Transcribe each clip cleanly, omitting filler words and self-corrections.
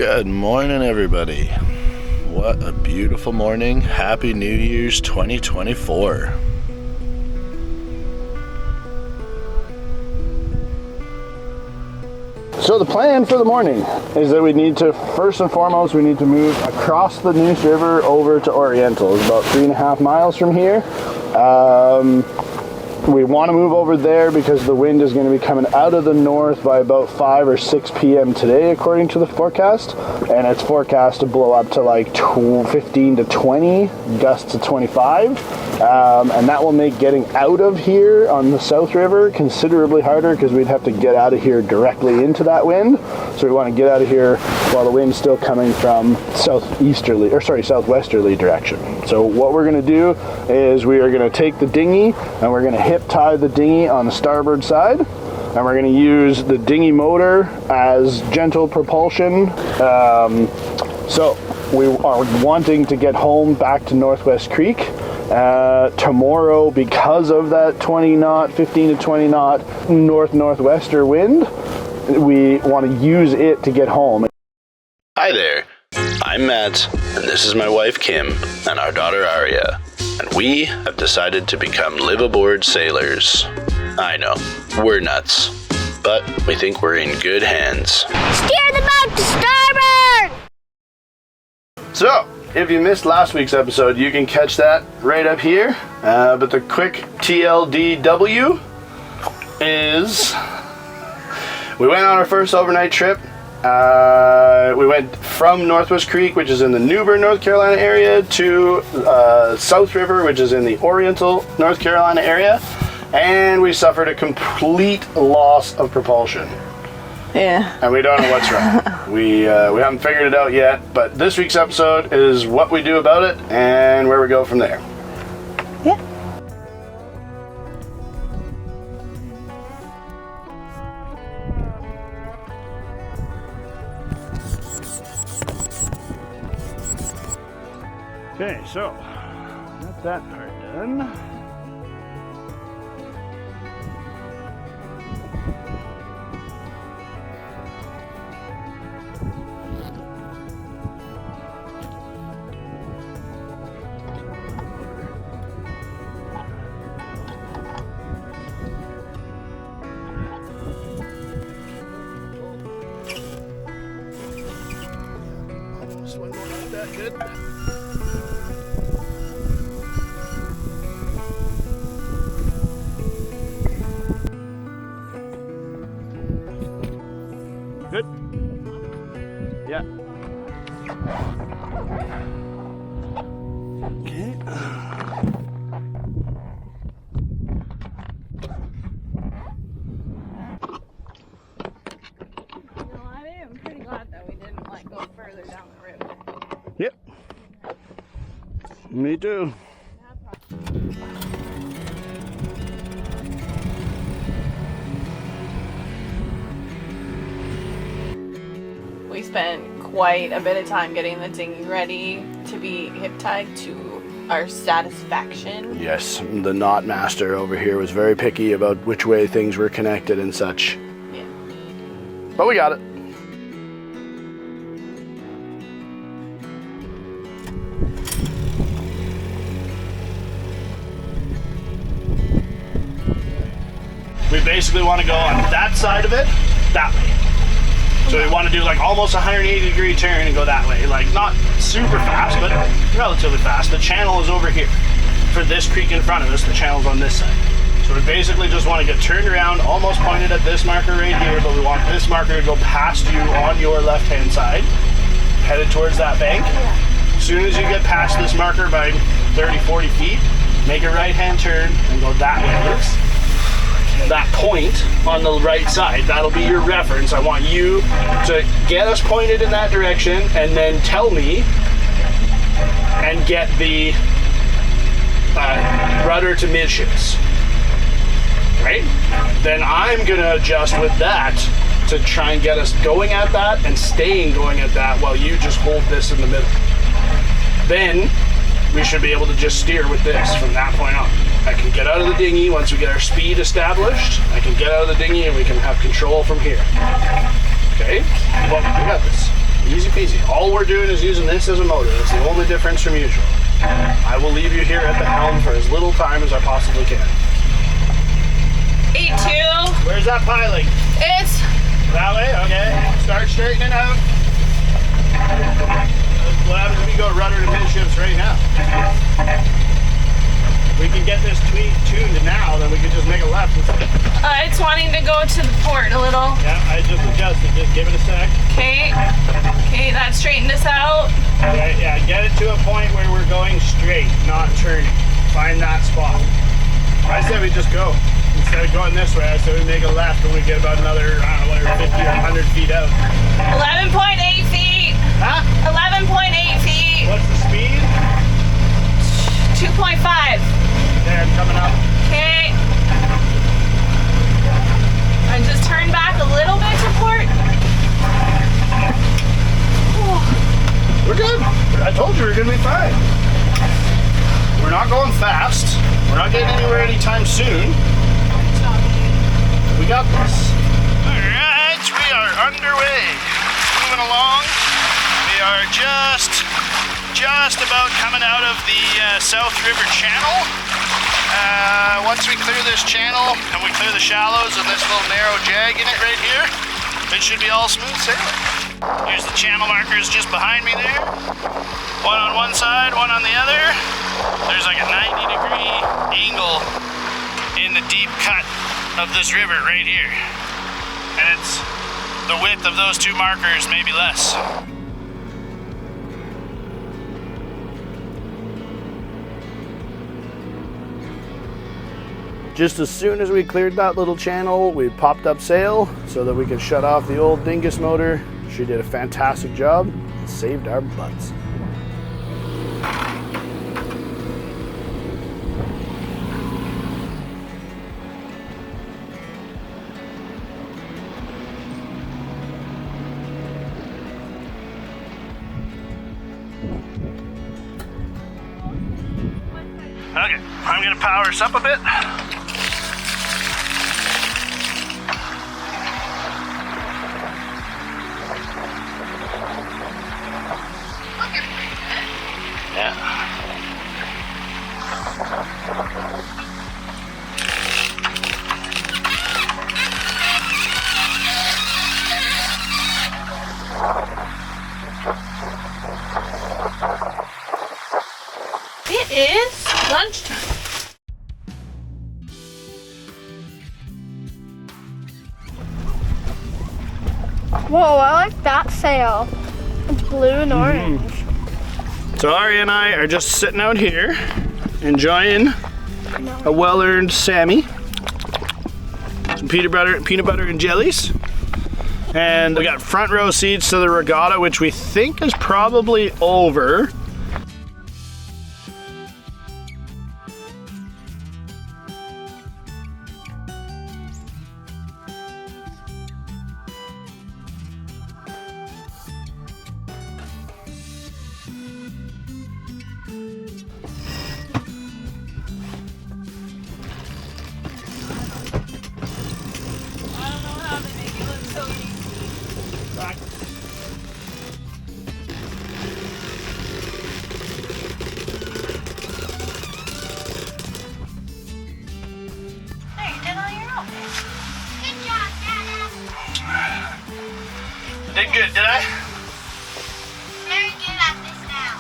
Good morning, everybody. What a beautiful morning. Happy New Year's 2024. So the plan for the morning is that we need to, first and foremost, we need to move across the Neuse River over to Oriental. It's about 3.5 miles from here. We want to move over there because the wind is going to be coming out of the north by about 5 or 6 p.m. today, according to the forecast. And it's forecast to blow up to like 15 to 20, gusts to 25. And that will make getting out of here on the South River considerably harder because we'd have to get out of here directly into that wind. So we want to get out of here while the wind's still coming from southwesterly direction. So what we're going to do is we are going to take the dinghy and we're going to hip tie the dinghy on the starboard side, and we're going to use the dinghy motor as gentle propulsion. So we are wanting to get home back to Northwest Creek tomorrow because of that 20 knot, 15 to 20 knot northwester wind. We want to use it to get home. Hi there, I'm Matt, and this is my wife Kim and our daughter Aria, and we have decided to become live-aboard sailors. I know, we're nuts, but we think we're in good hands. Steer the boat to starboard! So, if you missed last week's episode, you can catch that right up here. But the quick TLDW is we went on our first overnight trip. We went from Northwest Creek, which is in the Newbern, North Carolina area, to South River, which is in the Oriental, North Carolina area, and we suffered a complete loss of propulsion. Yeah. And we don't know what's wrong. We haven't figured it out yet, but this week's episode is what we do about it and where we go from there. Yeah. Okay, so got that part done. This one won't look that good. Good? Yeah. Okay. I'm pretty glad that we didn't go further down the river. Yep. Me too. We spent quite a bit of time getting the dinghy ready to be hip tied to our satisfaction. Yes, the knot master over here was very picky about which way things were connected and such. Yeah. But we got it. We basically want to go on that side of it, that way. So we want to do like almost a 180-degree turn and go that way. Like not super fast, but relatively fast. The channel is over here. For this creek in front of us, the channel's on this side. So we basically just want to get turned around, almost pointed at this marker right here, but we want this marker to go past you on your left-hand side, headed towards that bank. As soon as you get past this marker by 30, 40 feet, make a right-hand turn and go that way. That point on the right side, that'll be your reference. I want you to get us pointed in that direction and then tell me and get the rudder to midships, right? Then I'm gonna adjust with that to try and get us going at that and staying going at that while you just hold this in the middle. Then we should be able to just steer with this from that point on. I can get out of the dinghy once we get our speed established. I can get out of the dinghy and we can have control from here. Okay? Well, we got this. Easy peasy. All we're doing is using this as a motor. That's the only difference from usual. I will leave you here at the helm for as little time as I possibly can. 8-2. Where's that piling? It's That way? Okay. Start straightening out. What happens if we go rudder to midships right now? If we can get this tuned now, then we can just make a left. it's wanting to go to the port a little. Yeah, I just adjusted. Just give it a sec. Okay. Okay, that straightened us out. Okay, yeah, get it to a point where we're going straight, not turning. Find that spot. I said we just go. Instead of going this way, I said we make a left when we get about another, I don't know, whatever, 50 or 100 feet out. 11.8 feet. Huh? 11.8 feet. What's the speed? 2.5. There, I'm coming up. Okay. I just turned back a little bit to port. We're good. I told you we were going to be fine. We're not going fast. We're not getting anywhere anytime soon. We got this. Alright, we are underway. Moving along. We are just about coming out of the South River channel. Once we clear this channel and we clear the shallows and this little narrow jag in it right here, it should be all smooth sailing. Here's the channel markers just behind me there. One on one side, one on the other. There's like a 90-degree angle in the deep cut of this river right here. And it's the width of those two markers, maybe less. Just as soon as we cleared that little channel, we popped up sail so that we could shut off the old dingus motor. She did a fantastic job and saved our butts. Okay, I'm gonna power us up a bit. Yeah. It is lunchtime. Whoa, I like that sail. It's blue and orange. So Ari and I are just sitting out here, enjoying a well-earned Sammy, some peanut butter and jellies, and we got front row seats to the regatta, which we think is probably over. Did good, did I? Very good at this now.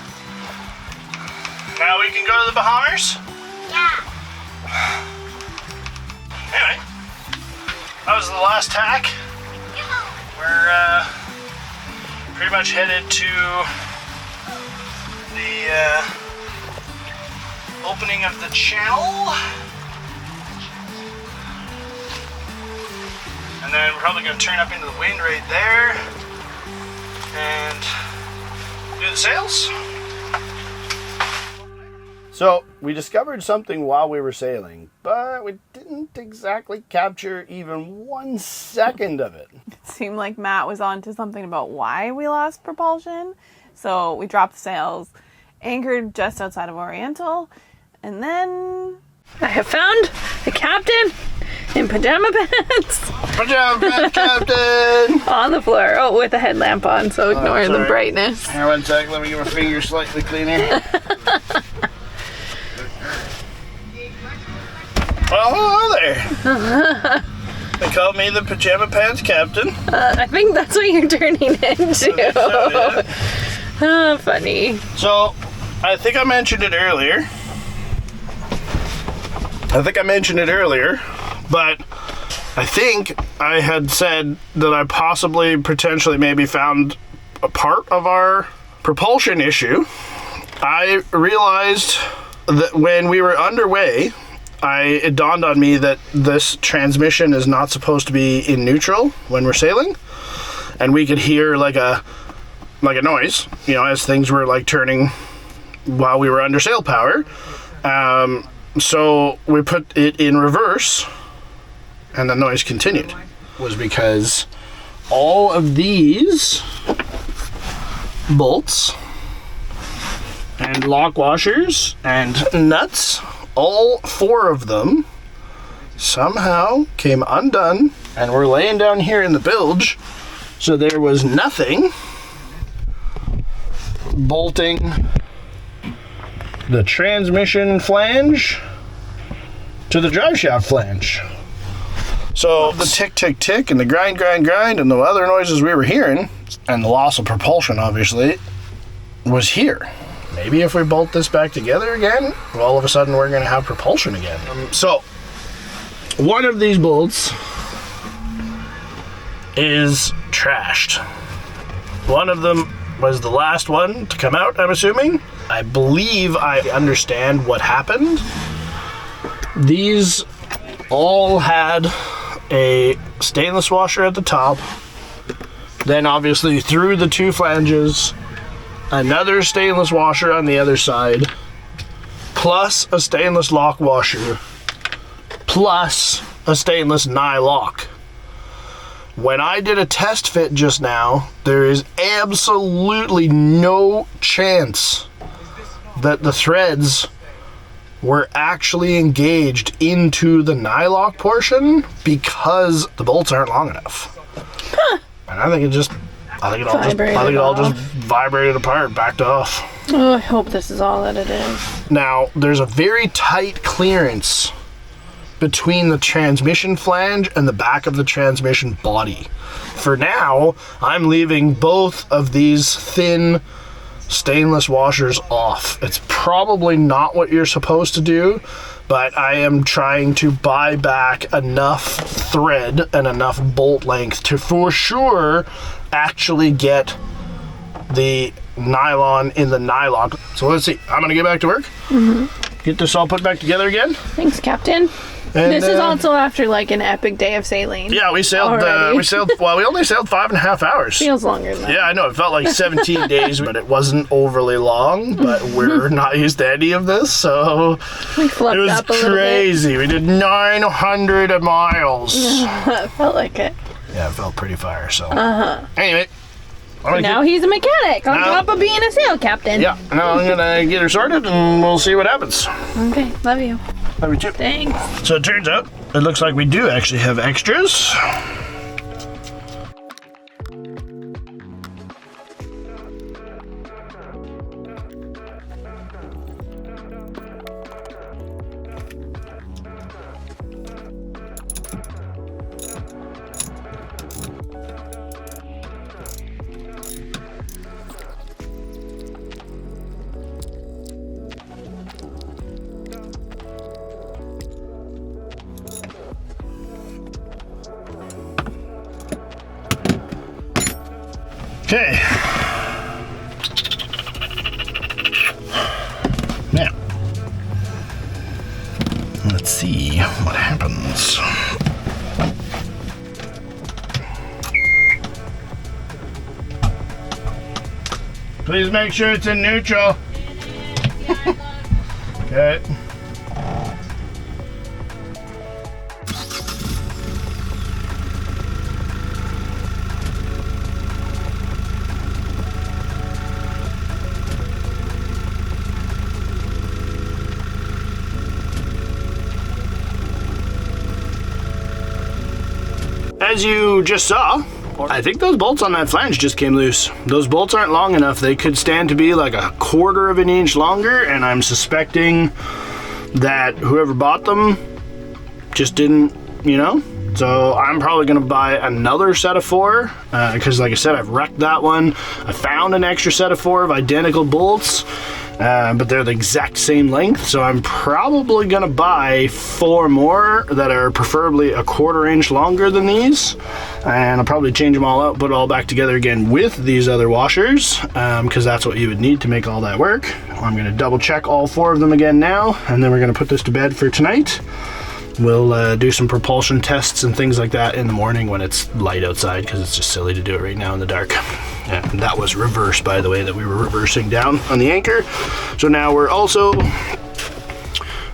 Now we can go to the Bahamas? Yeah. Anyway, that was the last tack. We're pretty much headed to the opening of the channel. And then we're probably going to turn up into the wind right there and do the sails. So we discovered something while we were sailing, but we didn't exactly capture even 1 second of it. It seemed like Matt was onto something about why we lost propulsion. So we dropped the sails, anchored just outside of Oriental, and then I have found the captain in pajama pants. Pajama pants, Captain! On on the floor. Oh, with a headlamp on, so ignore the brightness. Here, 1 sec. Let me get my fingers slightly cleaner. Oh, hello there. They call me the Pajama Pants Captain. I think that's what you're turning into. So, yeah. Oh, funny. So, I think I mentioned it earlier. But I think I had said that I possibly, potentially, maybe found a part of our propulsion issue. I realized that when we were underway, it dawned on me that this transmission is not supposed to be in neutral when we're sailing, and we could hear like a noise, you know, as things were like turning while we were under sail power. So we put it in reverse, and the noise continued. Was because all of these bolts and lock washers and nuts, all 4 of them, somehow came undone and were laying down here in the bilge, so there was nothing bolting the transmission flange to the drive shaft flange. So the tick, tick, tick, and the grind, grind, grind, and the other noises we were hearing, and the loss of propulsion, obviously, was here. Maybe if we bolt this back together again, well, all of a sudden we're going to have propulsion again. So, one of these bolts is trashed. One of them was the last one to come out, I'm assuming. I believe I understand what happened. These all had a stainless washer at the top, then obviously through the 2 flanges, another stainless washer on the other side, plus a stainless lock washer, plus a stainless nye lock. When I did a test fit just now, there is absolutely no chance that the threads were actually engaged into the nye lock portion because the bolts aren't long enough. And I think it all just vibrated apart, backed off. Oh, I hope this is all that it is. Now, there's a very tight clearance between the transmission flange and the back of the transmission body. For now, I'm leaving both of these thin stainless washers off. It's probably not what you're supposed to do, but I am trying to buy back enough thread and enough bolt length to for sure actually get the nylon in the nylon. So let's see. I'm gonna get back to work. Get this all put back together again. Thanks, Captain. And this is also after like an epic day of sailing. Yeah, we sailed. Well, we only sailed 5.5 hours. Feels longer than that. Yeah, I know. It felt like 17 days, but it wasn't overly long. But we're not used to any of this, so we fluffed it was up a little bit. crazy. We did 900 miles. It felt like it. Yeah, it felt pretty fire. So anyway. Now he's a mechanic on top of being a sail captain. Yeah, now I'm gonna get her sorted and we'll see what happens. Okay, love you. Love you too. Thanks. So it turns out, it looks like we do actually have extras. Okay. Now, let's see what happens. Please make sure it's in neutral. Okay. As you just saw, I think those bolts on that flange just came loose. Those bolts aren't long enough. They could stand to be like a 1/4 of an inch longer, and I'm suspecting that whoever bought them just didn't, you know? So I'm probably gonna buy another set of 4, because like I said, I've wrecked that one. I found an extra set of 4 of identical bolts, but they're the exact same length. So I'm probably gonna buy 4 more that are preferably a 1/4 inch longer than these. And I'll probably change them all out, put it all back together again with these other washers, because that's what you would need to make all that work. I'm gonna double check all 4 of them again now, and then we're gonna put this to bed for tonight. We'll do some propulsion tests and things like that in the morning when it's light outside, because it's just silly to do it right now in the dark. Yeah, that was reverse, by the way, that we were reversing down on the anchor. So now we're also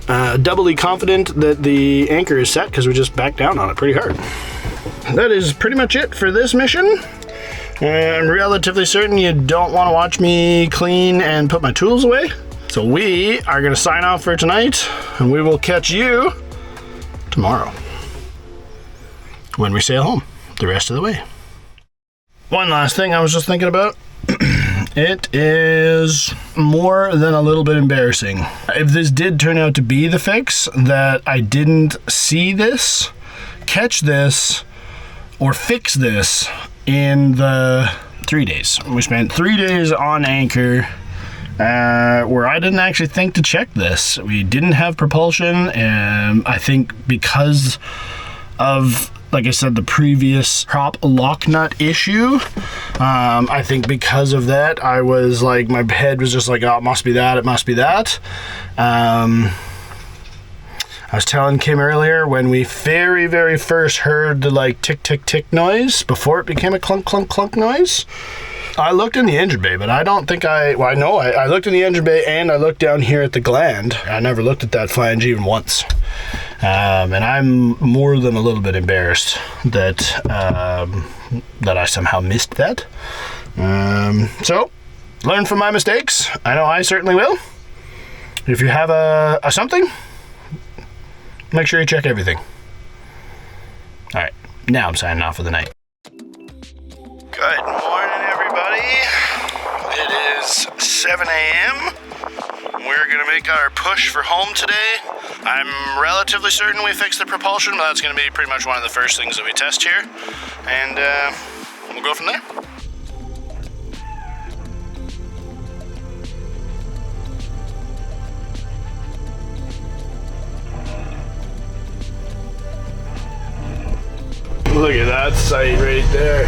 doubly confident that the anchor is set, because we just backed down on it pretty hard. That is pretty much it for this mission. I'm relatively certain you don't want to watch me clean and put my tools away. So we are going to sign off for tonight, and we will catch you tomorrow when we sail home the rest of the way. One last thing I was just thinking about. It is more than a little bit embarrassing. If this did turn out to be the fix, that I didn't see this, catch this, or fix this in the 3 days. We spent 3 days on anchor, where I didn't actually think to check this. We didn't have propulsion, and I think because of, like I said, the previous prop lock nut issue, I think because of that, I was like, my head was just like, oh, it must be that, it must be that. I was telling Kim earlier, when we very first heard the like tick tick tick noise, before it became a clunk clunk clunk noise, I looked in the engine bay, but I don't think I looked in the engine bay, and I looked down here at the gland. I never looked at that flange even once. And I'm more than a little bit embarrassed that I somehow missed that. So, learn from my mistakes. I know I certainly will. If you have a something, make sure you check everything. All right, now I'm signing off for the night. Good morning, everybody. It is 7 a.m. We're going to make our push for home today. I'm relatively certain we fixed the propulsion, but that's going to be pretty much one of the first things that we test here. And we'll go from there. Look at that sight right there.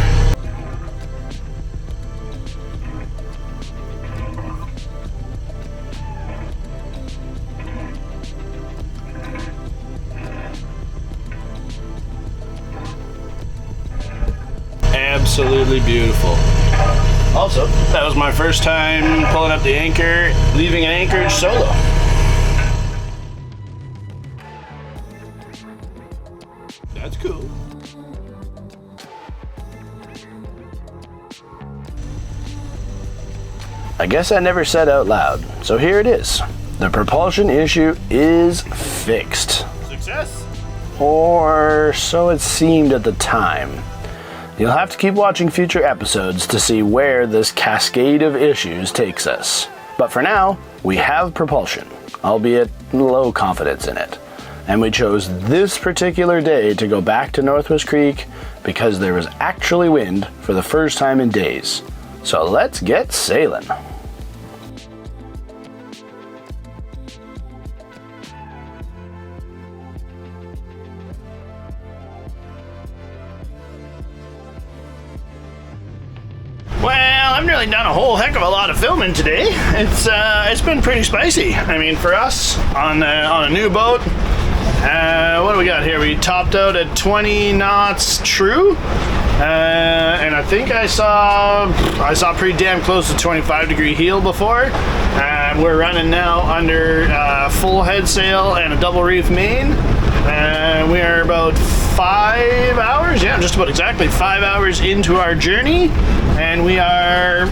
Absolutely beautiful. Also, that was my first time pulling up the anchor, leaving an anchorage solo. That's cool. I guess I never said out loud, so here it is. The propulsion issue is fixed. Success! Or so it seemed at the time. You'll have to keep watching future episodes to see where this cascade of issues takes us. But for now, we have propulsion, albeit low confidence in it. And we chose this particular day to go back to Northwest Creek because there was actually wind for the first time in days. So let's get sailing. Well, I've really done a whole heck of a lot of filming today. It's been pretty spicy. I mean, for us on a new boat. What do we got here? We topped out at 20 knots true, and I think I saw pretty damn close to 25-degree heel before. We're running now under full head sail and a double reef main. We are about 5 hours, yeah, just about exactly 5 hours into our journey, and we are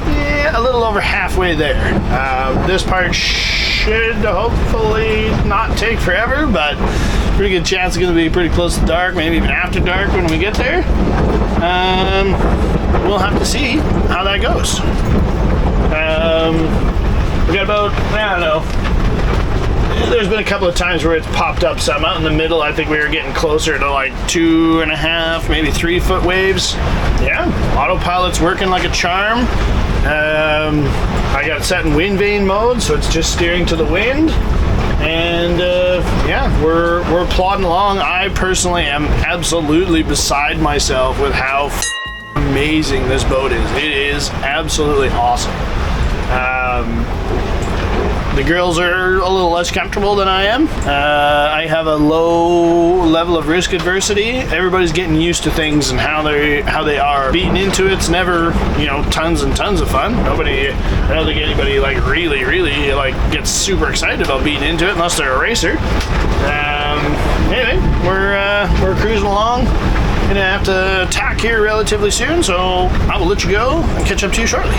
a little over halfway there. This part should hopefully not take forever, but pretty good chance it's going to be pretty close to dark, maybe even after dark when we get there. We'll have to see how that goes. We got about, I don't know, there's been a couple of times where it's popped up some out in the middle. I think we were getting closer to like 2.5, maybe 3 foot waves. Yeah, autopilot's working like a charm. I got it set in wind vane mode, so it's just steering to the wind. And yeah, we're plodding along. I personally am absolutely beside myself with how amazing this boat is. It is absolutely awesome. The girls are a little less comfortable than I am. I have a low level of risk adversity. Everybody's getting used to things and how they are. Beating into it's never, tons and tons of fun. I don't think anybody like really like gets super excited about beating into it unless they're a racer. Anyway, we're cruising along. Gonna have to tack here relatively soon, so I will let you go and catch up to you shortly.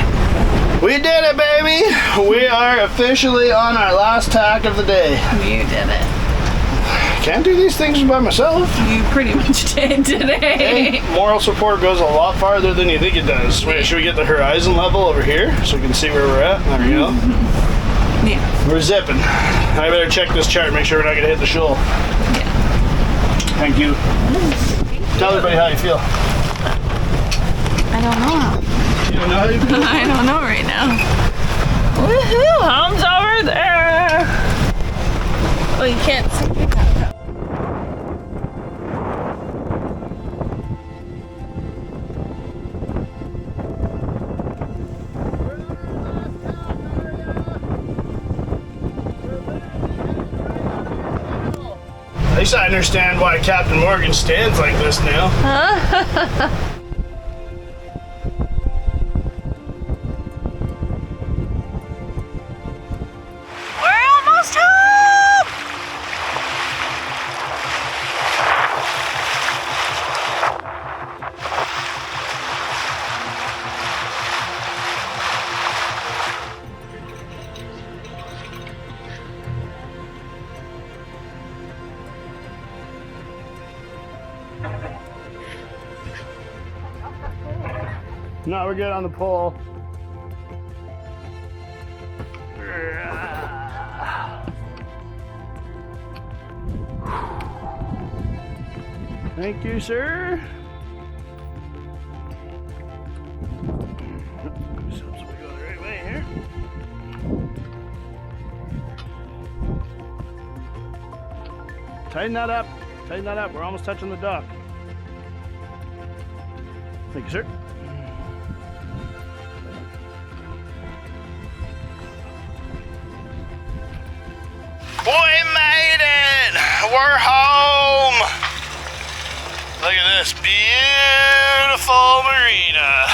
We did it, baby! We are officially on our last tack of the day. You did it. Can't do these things by myself. You pretty much did today. Hey, moral support goes a lot farther than you think it does. Wait, should we get the horizon level over here so we can see where we're at? There we go. Yeah. We're zipping. I better check this chart, make sure we're not gonna hit the shoal. Yeah. Thank you. Tell everybody how you feel. I don't know. You don't know how you feel? I don't know right now. Woohoo! Home's over there! Well, you can't see that. At least I understand why Captain Morgan stands like this now. No, we're good on the pole. Thank you, sir. So we go the right way here. Tighten that up. Tighten that up. We're almost touching the dock. Thank you, sir. We made it! We're home! Look at this beautiful marina.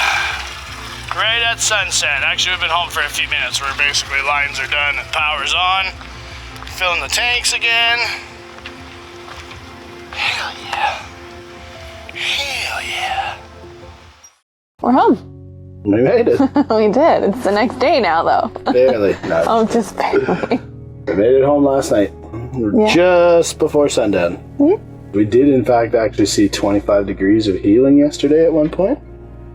Right at sunset. Actually, we've been home for a few minutes where basically lines are done and power's on. Filling the tanks again. Hell yeah. Hell yeah. We're home. We made it. We did. It's the next day now, though. Barely. No. Oh, just barely. We made it home last night. Yeah. Just before sundown. Yeah. We did, in fact, actually see 25 degrees of healing yesterday at one point.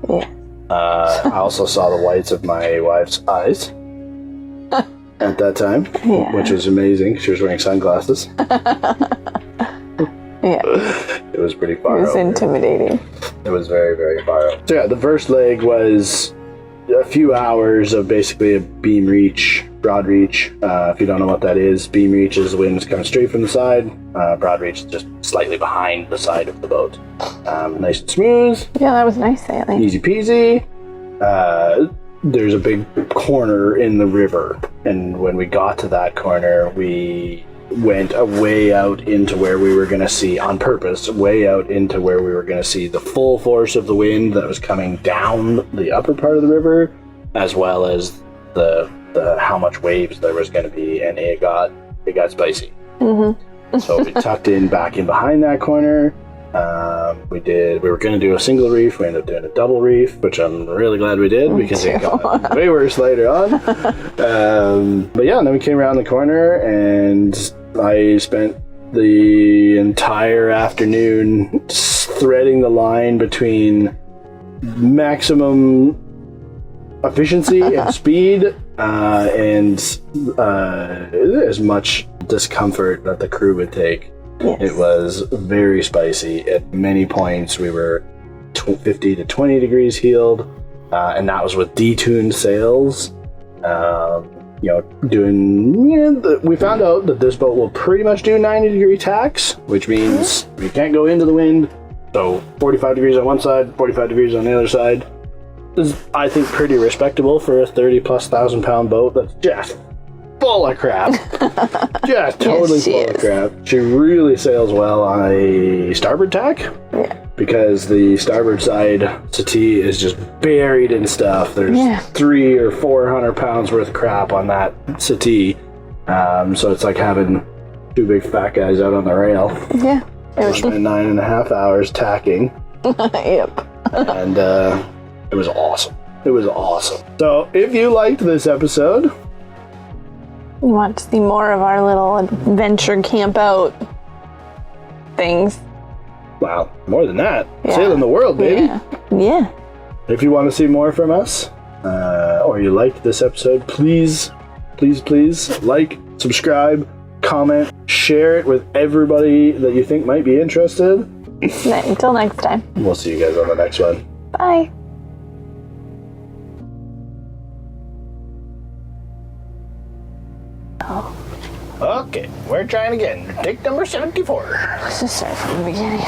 Yeah. I also saw the whites of my wife's eyes at that time, which was amazing. She was wearing sunglasses. Yeah. It was pretty far It was over. intimidating. It was very, very far out. So yeah, the first leg was a few hours of basically a beam reach, broad reach. If you don't know what that is, beam reach is the wind's coming straight from the side. Broad reach is just slightly behind the side of the boat. Nice and smooth. Yeah, that was nice sailing. Easy peasy. There's a big corner in the river, and when we got to that corner, we went way out into where we were going to see, on purpose, way out into where we were going to see the full force of the wind that was coming down the upper part of the river, as well as the how much waves there was going to be, and it got spicy. Mm-hmm. So we tucked in back in behind that corner, We were going to do a single reef. We ended up doing a double reef, which I'm really glad we did because it got way worse later on. But yeah, and then we came around the corner and I spent the entire afternoon threading the line between maximum efficiency and speed and as much discomfort that the crew would take. Yes. It was very spicy. At many points we were 50 to 20 degrees heeled, and that was with detuned sails. We found out that this boat will pretty much do 90-degree tacks, which means we can't go into the wind. So 45 degrees on one side, 45 degrees on the other side. This is, I think, pretty respectable for a 30,000+ pound boat that's just full of crap. Just totally full of crap. She really sails well on a starboard tack. Yeah. Because the starboard side settee is just buried in stuff. There's 300 or 400 pounds worth of crap on that settee. So it's like having two big fat guys out on the rail. Yeah. We spent 9.5 hours tacking. Yep. And it was awesome. It was awesome. So if you liked this episode, You want to see more of our little adventure camp out things. wow, more than that. Yeah. Sailing the world, baby. Yeah. If you want to see more from us, or you liked this episode, please like, subscribe, comment, share it with everybody that you think might be interested. Until next time. We'll see you guys on the next one. Bye. Okay, we're trying again. Take number 74. Let's just start from the beginning.